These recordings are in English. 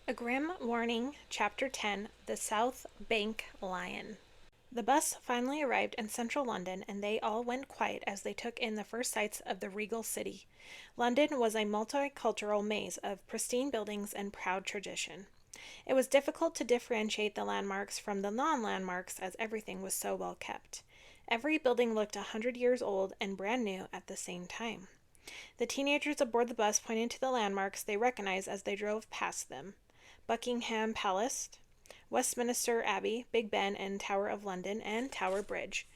A Grimm Warning, Chapter 10, The South Bank Lion. The bus finally arrived in central London, and they all went quiet as they took in the first sights of the regal city. London was a multicultural maze of pristine buildings and proud tradition. It was difficult to differentiate the landmarks from the non-landmarks as everything was so well kept. Every building looked 100 years old and brand new at the same time. The teenagers aboard the bus pointed to the landmarks they recognized as they drove past them: Buckingham Palace, Westminster Abbey, Big Ben and Tower of London, and Tower Bridge.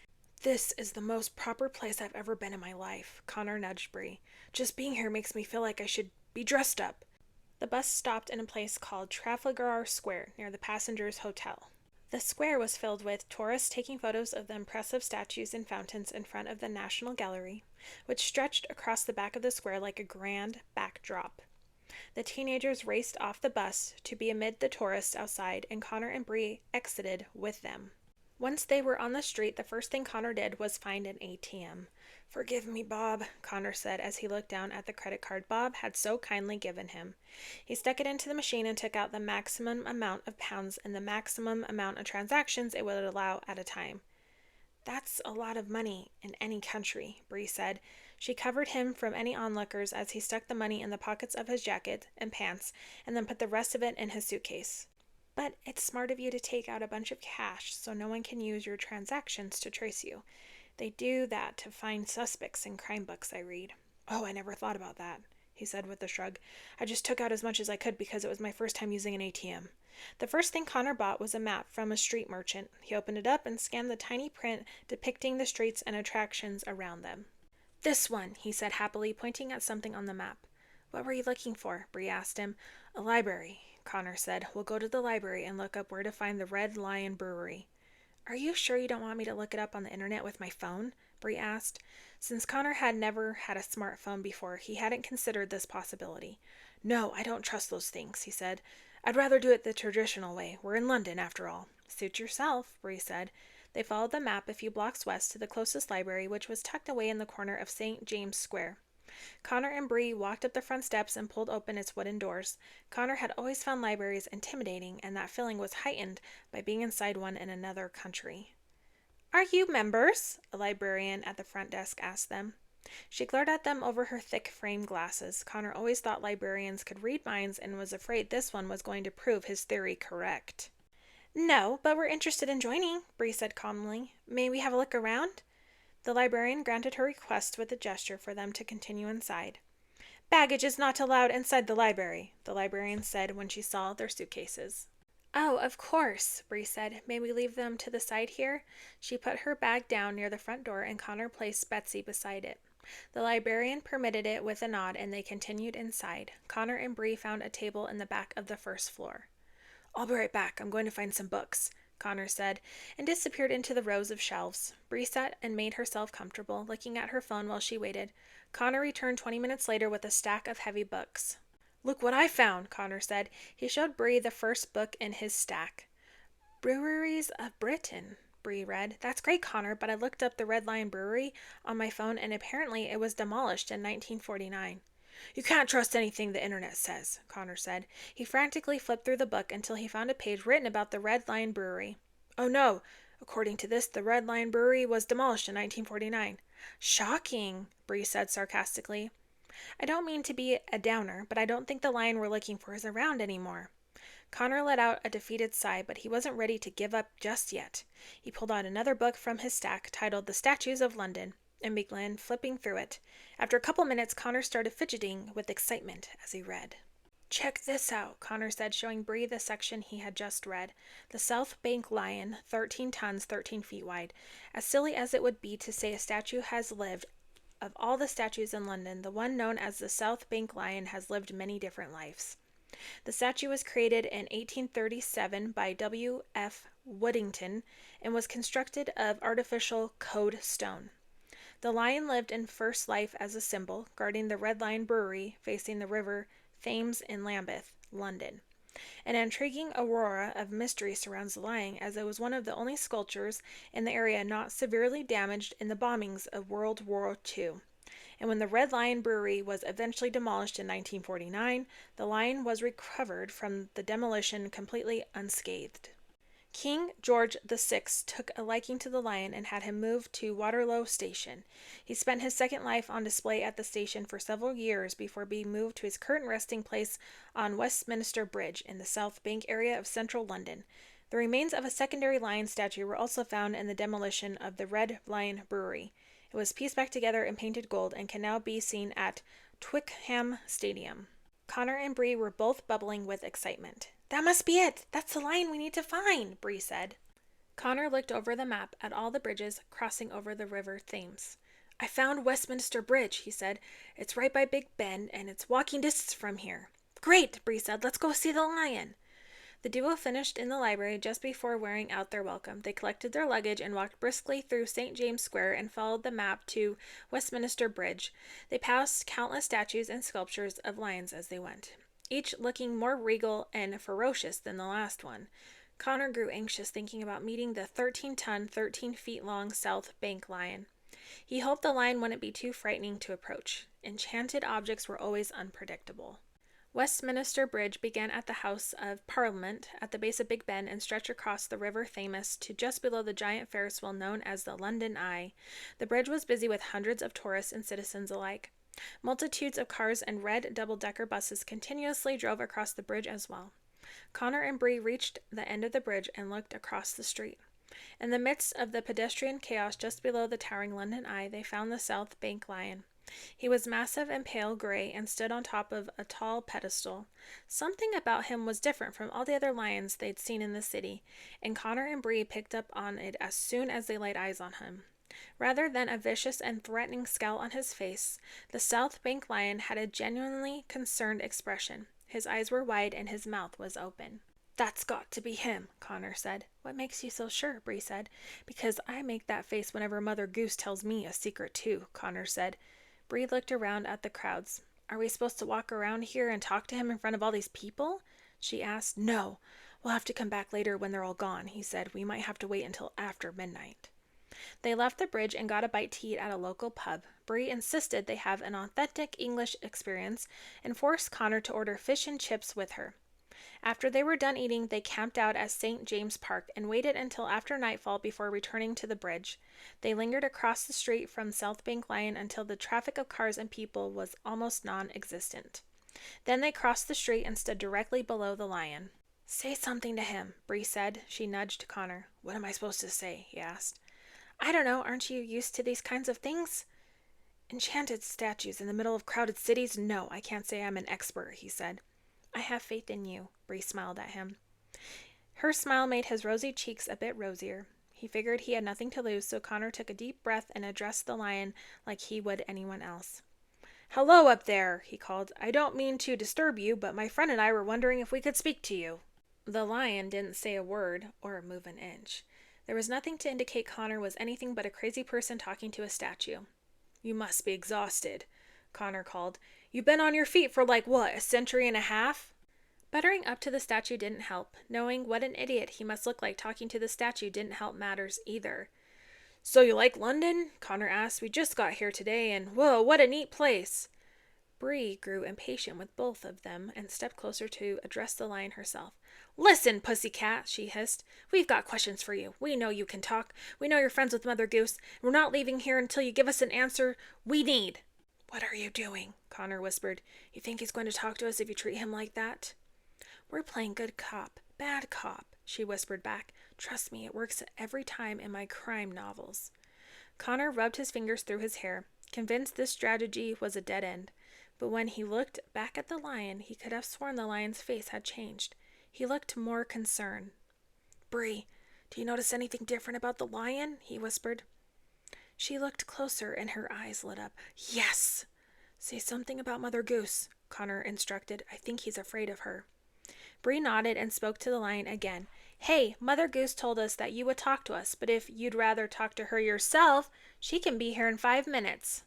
"This is the most proper place I've ever been in my life," Connor nudged Bree. "Just being here makes me feel like I should be dressed up." The bus stopped in a place called Trafalgar Square, near the passengers' hotel. The square was filled with tourists taking photos of the impressive statues and fountains in front of the National Gallery, which stretched across the back of the square like a grand backdrop. The teenagers raced off the bus to be amid the tourists outside, and Connor and Bree exited with them. Once they were on the street, the first thing Connor did was find an ATM. "Forgive me, Bob," Connor said as he looked down at the credit card Bob had so kindly given him. He stuck it into the machine and took out the maximum amount of pounds and the maximum amount of transactions it would allow at a time. "That's a lot of money in any country," Bree said. She covered him from any onlookers as he stuck the money in the pockets of his jacket and pants and then put the rest of it in his suitcase. "But it's smart of you to take out a bunch of cash so no one can use your transactions to trace you. They do that to find suspects in crime books I read." "Oh, I never thought about that," he said with a shrug. "I just took out as much as I could because it was my first time using an ATM." The first thing Connor bought was a map from a street merchant. He opened it up and scanned the tiny print depicting the streets and attractions around them. "This one," he said happily, pointing at something on the map. "What were you looking for?" Bree asked him. "A library," Connor said. "We'll go to the library and look up where to find the Red Lion Brewery." "Are you sure you don't want me to look it up on the internet with my phone?" Bree asked. Since Connor had never had a smartphone before, he hadn't considered this possibility. "No, I don't trust those things," he said. "I'd rather do it the traditional way. We're in London, after all." "Suit yourself," Bree said. They followed the map a few blocks west to the closest library, which was tucked away in the corner of St. James Square. Connor and Bree walked up the front steps and pulled open its wooden doors. Connor had always found libraries intimidating, and that feeling was heightened by being inside one in another country. "Are you members?" a librarian at the front desk asked them. She glared at them over her thick frame glasses. Connor always thought librarians could read minds and was afraid this one was going to prove his theory correct. "No, but we're interested in joining," Bree said calmly. "May we have a look around?" The librarian granted her request with a gesture for them to continue inside. "Baggage is not allowed inside the library," the librarian said when she saw their suitcases. "Oh, of course," Bree said. "May we leave them to the side here?" She put her bag down near the front door, and Connor placed Betsy beside it. The librarian permitted it with a nod, and they continued inside. Connor and Bree found a table in the back of the first floor. "I'll be right back. I'm going to find some books," Connor said, and disappeared into the rows of shelves. Bree sat and made herself comfortable, looking at her phone while she waited. Connor returned 20 minutes later with a stack of heavy books. "Look what I found," Connor said. He showed Bree the first book in his stack. "Breweries of Britain," Bree read. "That's great, Connor, but I looked up the Red Lion Brewery on my phone, and apparently it was demolished in 1949. "You can't trust anything the internet says," Connor said. He frantically flipped through the book until he found a page written about the Red Lion Brewery. "Oh no, according to this, the Red Lion Brewery was demolished in 1949. "Shocking," Bree said sarcastically. "I don't mean to be a downer, but I don't think the lion we're looking for is around anymore." Connor let out a defeated sigh, but he wasn't ready to give up just yet. He pulled out another book from his stack titled The Statues of London and began flipping through it. After a couple minutes, Connor started fidgeting with excitement as he read. "Check this out," Connor said, showing Bree the section he had just read. "The South Bank Lion, 13 tons, 13 feet wide. As silly as it would be to say a statue has lived, of all the statues in London, the one known as the South Bank Lion has lived many different lives. The statue was created in 1837 by W. F. Woodington and was constructed of artificial code stone. The lion lived in first life as a symbol, guarding the Red Lion Brewery facing the river Thames in Lambeth, London. An intriguing aurora of mystery surrounds the lion, as it was one of the only sculptures in the area not severely damaged in the bombings of World War II. And when the Red Lion Brewery was eventually demolished in 1949, the lion was recovered from the demolition completely unscathed. King George VI took a liking to the lion and had him moved to Waterloo Station. He spent his second life on display at the station for several years before being moved to his current resting place on Westminster Bridge in the South Bank area of central London. The remains of a secondary lion statue were also found in the demolition of the Red Lion Brewery. It was pieced back together and painted gold and can now be seen at Twickenham Stadium. Connor and Bree were both bubbling with excitement. "That must be it! That's the lion we need to find," Bree said. Connor looked over the map at all the bridges crossing over the River Thames. "I found Westminster Bridge," he said. "It's right by Big Ben, and it's walking distance from here." "Great," Bree said. "Let's go see the lion." The duo finished in the library just before wearing out their welcome. They collected their luggage and walked briskly through St. James Square and followed the map to Westminster Bridge. They passed countless statues and sculptures of lions as they went, each looking more regal and ferocious than the last one. Connor grew anxious thinking about meeting the 13-ton, 13-feet-long South Bank lion. He hoped the lion wouldn't be too frightening to approach. Enchanted objects were always unpredictable. Westminster Bridge began at the House of Parliament at the base of Big Ben and stretched across the River Thames to just below the giant Ferris wheel known as the London Eye. The bridge was busy with hundreds of tourists and citizens alike. Multitudes of cars and red double-decker buses continuously drove across the bridge as well. Connor and Bree reached the end of the bridge and looked across the street. In the midst of the pedestrian chaos just below the towering London Eye, they found the South Bank lion. He was massive and pale gray and stood on top of a tall pedestal. Something about him was different from all the other lions they'd seen in the city, and Connor and Bree picked up on it as soon as they laid eyes on him. Rather than a vicious and threatening scowl on his face, the South Bank lion had a genuinely concerned expression. His eyes were wide and his mouth was open. "That's got to be him," Connor said. "What makes you so sure?" Bree said. "Because I make that face whenever Mother Goose tells me a secret too," Connor said. Bree looked around at the crowds. "Are we supposed to walk around here and talk to him in front of all these people?" she asked. "No. We'll have to come back later when they're all gone," he said. "We might have to wait until after midnight." They left the bridge and got a bite to eat at a local pub. Bree insisted they have an authentic English experience and forced Connor to order fish and chips with her. After they were done eating, they camped out at St. James Park and waited until after nightfall before returning to the bridge. They lingered across the street from South Bank Lion until the traffic of cars and people was almost non-existent. Then they crossed the street and stood directly below the lion. "Say something to him," Bree said. She nudged Connor. "What am I supposed to say?" he asked. "I don't know. Aren't you used to these kinds of things?" "Enchanted statues in the middle of crowded cities? No, I can't say I'm an expert," he said. "I have faith in you," Bree smiled at him. Her smile made his rosy cheeks a bit rosier. He figured he had nothing to lose, so Connor took a deep breath and addressed the lion like he would anyone else. "Hello up there," he called. "I don't mean to disturb you, but my friend and I were wondering if we could speak to you." The lion didn't say a word or move an inch. There was nothing to indicate Connor was anything but a crazy person talking to a statue. "You must be exhausted," Connor called. "You've been on your feet for a century and a half?" Buttering up to the statue didn't help. Knowing what an idiot he must look like talking to the statue didn't help matters either. "So you like London?" Connor asked. "We just got here today, and whoa, what a neat place." Bree grew impatient with both of them and stepped closer to address the lion herself. "Listen, pussycat," she hissed. "We've got questions for you. We know you can talk. We know you're friends with Mother Goose. We're not leaving here until you give us an answer we need." "What are you doing?" Connor whispered. "You think he's going to talk to us if you treat him like that?" "We're playing good cop, bad cop," she whispered back. "Trust me, it works every time in my crime novels." Connor rubbed his fingers through his hair, convinced this strategy was a dead end. But when he looked back at the lion, he could have sworn the lion's face had changed. He looked more concerned. "Bree, do you notice anything different about the lion?" he whispered. She looked closer and her eyes lit up. "Yes!" "Say something about Mother Goose," Connor instructed. "I think he's afraid of her." Bree nodded and spoke to the lion again. "Hey, Mother Goose told us that you would talk to us, but if you'd rather talk to her yourself, she can be here in 5 minutes.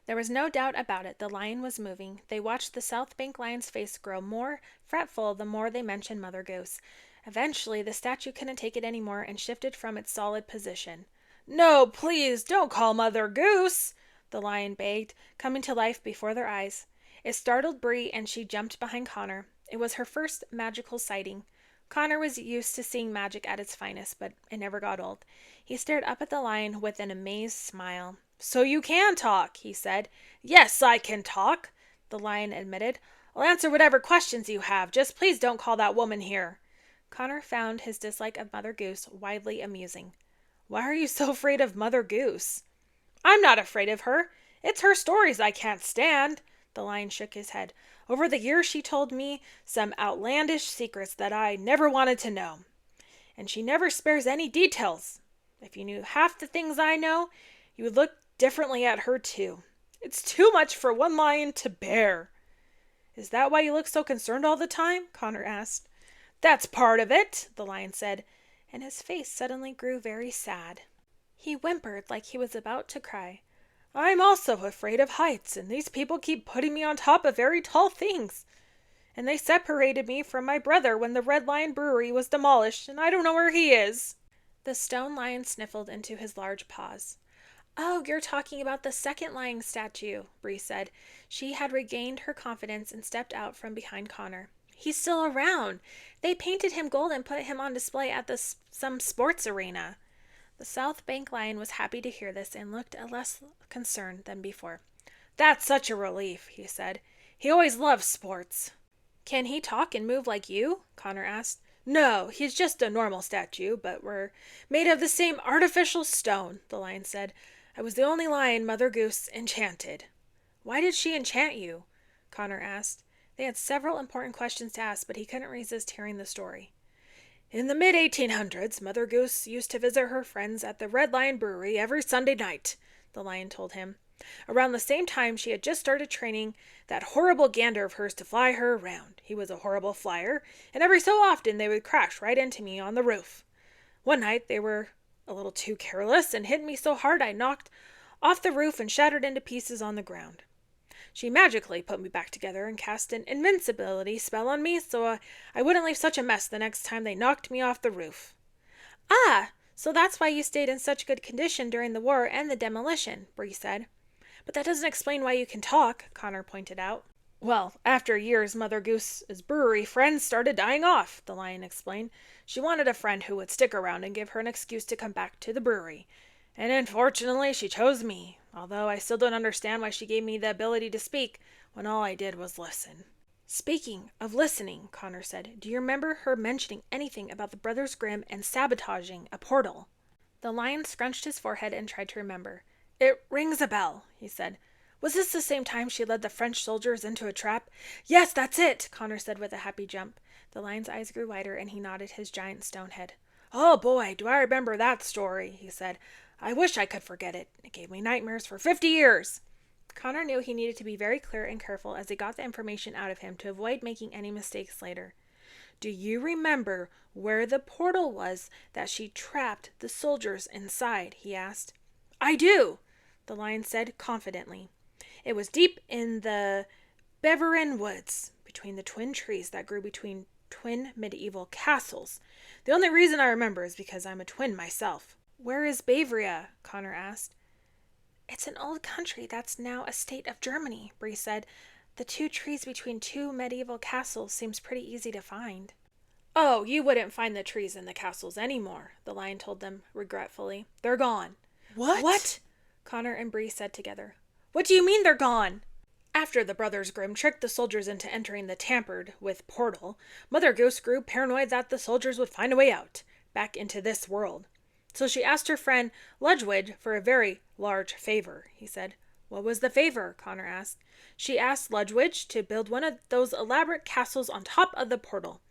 There was no doubt about it. The lion was moving. They watched the South Bank lion's face grow more fretful the more they mentioned Mother Goose. Eventually, the statue couldn't take it anymore and shifted from its solid position. "No, please, don't call Mother Goose!" the lion begged, coming to life before their eyes. It startled Bree, and she jumped behind Connor. It was her first magical sighting. Connor was used to seeing magic at its finest, but it never got old. He stared up at the lion with an amazed smile. "So you can talk," he said. "Yes, I can talk," the lion admitted. "I'll answer whatever questions you have. Just please don't call that woman here." Connor found his dislike of Mother Goose widely amusing. "Why are you so afraid of Mother Goose?" "I'm not afraid of her. It's her stories I can't stand." The lion shook his head. "Over the years she told me some outlandish secrets that I never wanted to know. And she never spares any details. If you knew half the things I know, you would look differently at her too. It's too much for one lion to bear." "Is that why you look so concerned all the time?" Connor asked. "That's part of it," the lion said, and his face suddenly grew very sad. He whimpered like he was about to cry. "I'm also afraid of heights, and these people keep putting me on top of very tall things. And they separated me from my brother when the Red Lion Brewery was demolished, and I don't know where he is." The stone lion sniffled into his large paws. "Oh, you're talking about the second lion statue," Bree said. She had regained her confidence and stepped out from behind Connor. "He's still around. They painted him gold and put him on display at some sports arena." The South Bank lion was happy to hear this and looked less concerned than before. "That's such a relief," he said. "He always loved sports." "Can he talk and move like you?" Connor asked. "No, he's just a normal statue, but we're made of the same artificial stone," the lion said. "I was the only lion Mother Goose enchanted." "Why did she enchant you?" Connor asked. They had several important questions to ask, but he couldn't resist hearing the story. "In the mid-1800s, Mother Goose used to visit her friends at the Red Lion Brewery every Sunday night," the lion told him. "Around the same time, she had just started training that horrible gander of hers to fly her around. He was a horrible flyer, and every so often they would crash right into me on the roof. One night they were a little too careless and hit me so hard I knocked off the roof and shattered into pieces on the ground. She magically put me back together and cast an invincibility spell on me so I wouldn't leave such a mess the next time they knocked me off the roof." "Ah, so that's why you stayed in such good condition during the war and the demolition," Bree said. "But that doesn't explain why you can talk," Connor pointed out. "Well, after years, Mother Goose's brewery friends started dying off," the lion explained. "She wanted a friend who would stick around and give her an excuse to come back to the brewery. And unfortunately, she chose me, although I still don't understand why she gave me the ability to speak when all I did was listen." "Speaking of listening," Connor said, "do you remember her mentioning anything about the Brothers Grimm and sabotaging a portal?" The lion scrunched his forehead and tried to remember. "It rings a bell," he said. "Was this the same time she led the French soldiers into a trap?" "Yes, that's it," Connor said with a happy jump. The lion's eyes grew wider and he nodded his giant stone head. "Oh boy, do I remember that story," he said. "I wish I could forget it. It gave me nightmares for 50 years. Connor knew he needed to be very clear and careful as he got the information out of him to avoid making any mistakes later. "Do you remember where the portal was that she trapped the soldiers inside?" he asked. "I do," the lion said confidently. "It was deep in the Beverin woods, between the twin trees that grew between twin medieval castles. The only reason I remember is because I'm a twin myself." "Where is Bavaria?" Connor asked. "It's an old country that's now a state of Germany," Bree said. "The two trees between two medieval castles seems pretty easy to find." "Oh, you wouldn't find the trees in the castles anymore," the lion told them regretfully. "They're gone." "What?" Connor and Bree said together. "What do you mean they're gone?" "After the Brothers Grimm tricked the soldiers into entering the tampered-with portal, Mother Goose grew paranoid that the soldiers would find a way out, back into this world. So she asked her friend Ludwig for a very large favor," he said. "What was the favor?" Connor asked. "She asked Ludwig to build one of those elaborate castles on top of the portal.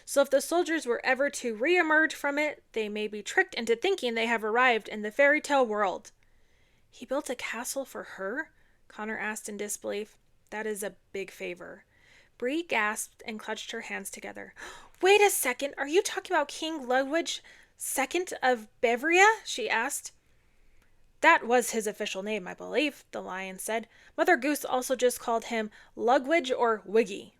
So if the soldiers were ever to re-emerge from it, they may be tricked into thinking they have arrived in the fairy tale world." "He built a castle for her?" Connor asked in disbelief. "That is a big favor." Bree gasped and clutched her hands together. "Wait a second, are you talking about King Ludwig II of Bavaria?" she asked. "That was his official name, I believe," the lion said. "Mother Goose also just called him Ludwig or Wiggy."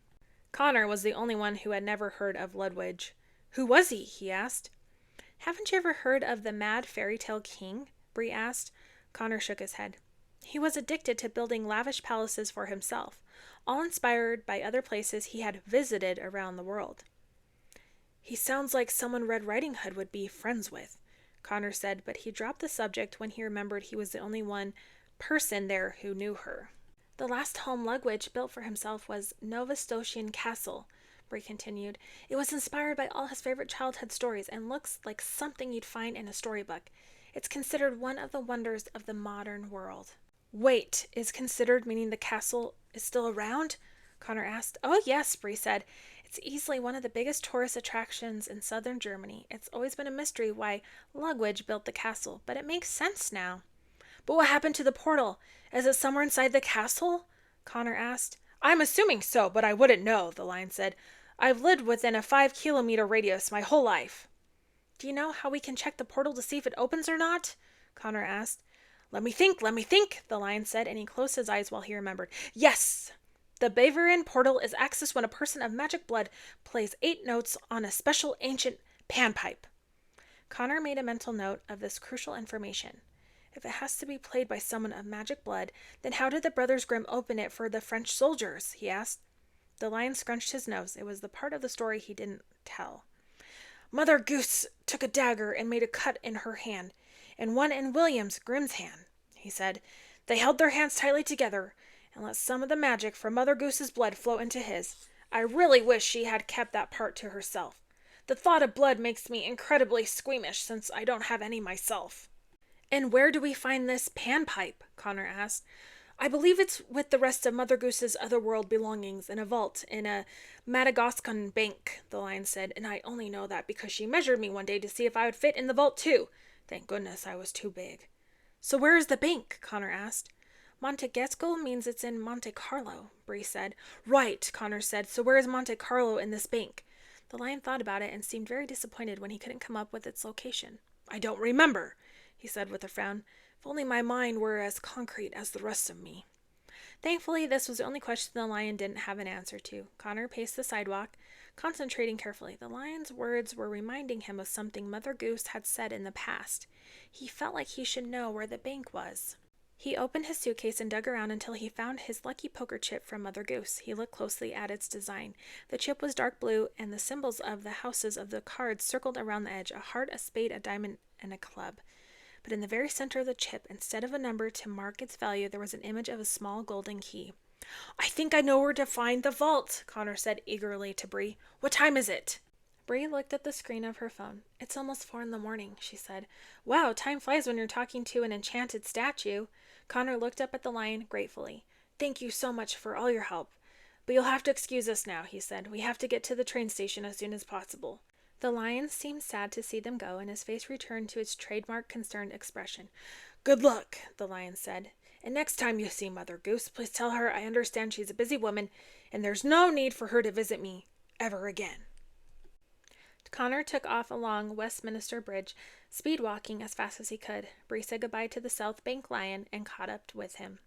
Connor was the only one who had never heard of Ludwig. "Who was he asked. "Haven't you ever heard of the Mad Fairy Tale King?" Bree asked. Connor shook his head. He was addicted to building lavish palaces for himself, all inspired by other places he had visited around the world. He sounds like someone Red Riding Hood would be friends with, Connor said, but he dropped the subject when he remembered he was the only one person there who knew her. The last home Lugwitch built for himself was Novastosian Castle, Bree continued. It was inspired by all his favorite childhood stories and looks like something you'd find in a storybook. It's considered one of the wonders of the modern world. Wait, is considered meaning the castle is still around? Connor asked. Oh yes, Bree said. It's easily one of the biggest tourist attractions in southern Germany. It's always been a mystery why Lugwitch built the castle, but it makes sense now. But what happened to the portal? Is it somewhere inside the castle? Connor asked. I'm assuming so, but I wouldn't know, the lion said. I've lived within a 5-kilometer radius my whole life. Do you know how we can check the portal to see if it opens or not? Connor asked. Let me think, the lion said, and he closed his eyes while he remembered. Yes! The Bavarian portal is accessed when a person of magic blood plays 8 notes on a special ancient panpipe. Connor made a mental note of this crucial information. If it has to be played by someone of magic blood, then how did the brothers Grimm open it for the French soldiers? He asked. The lion scrunched his nose. It was the part of the story he didn't tell. Mother Goose took a dagger and made a cut in her hand, and one in William Grimm's hand, he said. They held their hands tightly together and let some of the magic from Mother Goose's blood flow into his. I really wish she had kept that part to herself. The thought of blood makes me incredibly squeamish since I don't have any myself. And where do we find this panpipe? Connor asked. I believe it's with the rest of Mother Goose's otherworld belongings in a vault in a Madagascan bank, the lion said, and I only know that because she measured me one day to see if I would fit in the vault too. Thank goodness I was too big. So where is the bank? Connor asked. Montesquieu means it's in Monte Carlo, Bree said. Right, Connor said. So where is Monte Carlo in this bank? The lion thought about it and seemed very disappointed when he couldn't come up with its location. I don't remember, he said with a frown. If only my mind were as concrete as the rest of me. Thankfully, this was the only question the lion didn't have an answer to. Connor paced the sidewalk, concentrating carefully. The lion's words were reminding him of something Mother Goose had said in the past. He felt like he should know where the bank was. He opened his suitcase and dug around until he found his lucky poker chip from Mother Goose. He looked closely at its design. The chip was dark blue, and the symbols of the houses of the cards circled around the edge, a heart, a spade, a diamond, and a club. But in the very center of the chip, instead of a number to mark its value, there was an image of a small golden key. I think I know where to find the vault, Connor said eagerly to Bree. What time is it? Bree looked at the screen of her phone. It's almost 4 a.m, she said. Wow, time flies when you're talking to an enchanted statue. Connor looked up at the lion gratefully. Thank you so much for all your help. But you'll have to excuse us now, he said. We have to get to the train station as soon as possible. The lion seemed sad to see them go, and his face returned to its trademark concerned expression. Good luck, the lion said. And next time you see Mother Goose, please tell her I understand she's a busy woman, and there's no need for her to visit me ever again. Connor took off along Westminster Bridge, speed-walking as fast as he could. Bree said goodbye to the South Bank lion and caught up with him.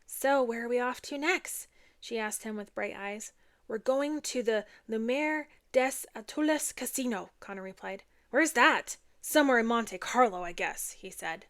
So, where are we off to next? She asked him with bright eyes. We're going to the Lumiere des Atoules Casino, Connor replied. Where's that? Somewhere in Monte Carlo, I guess, he said.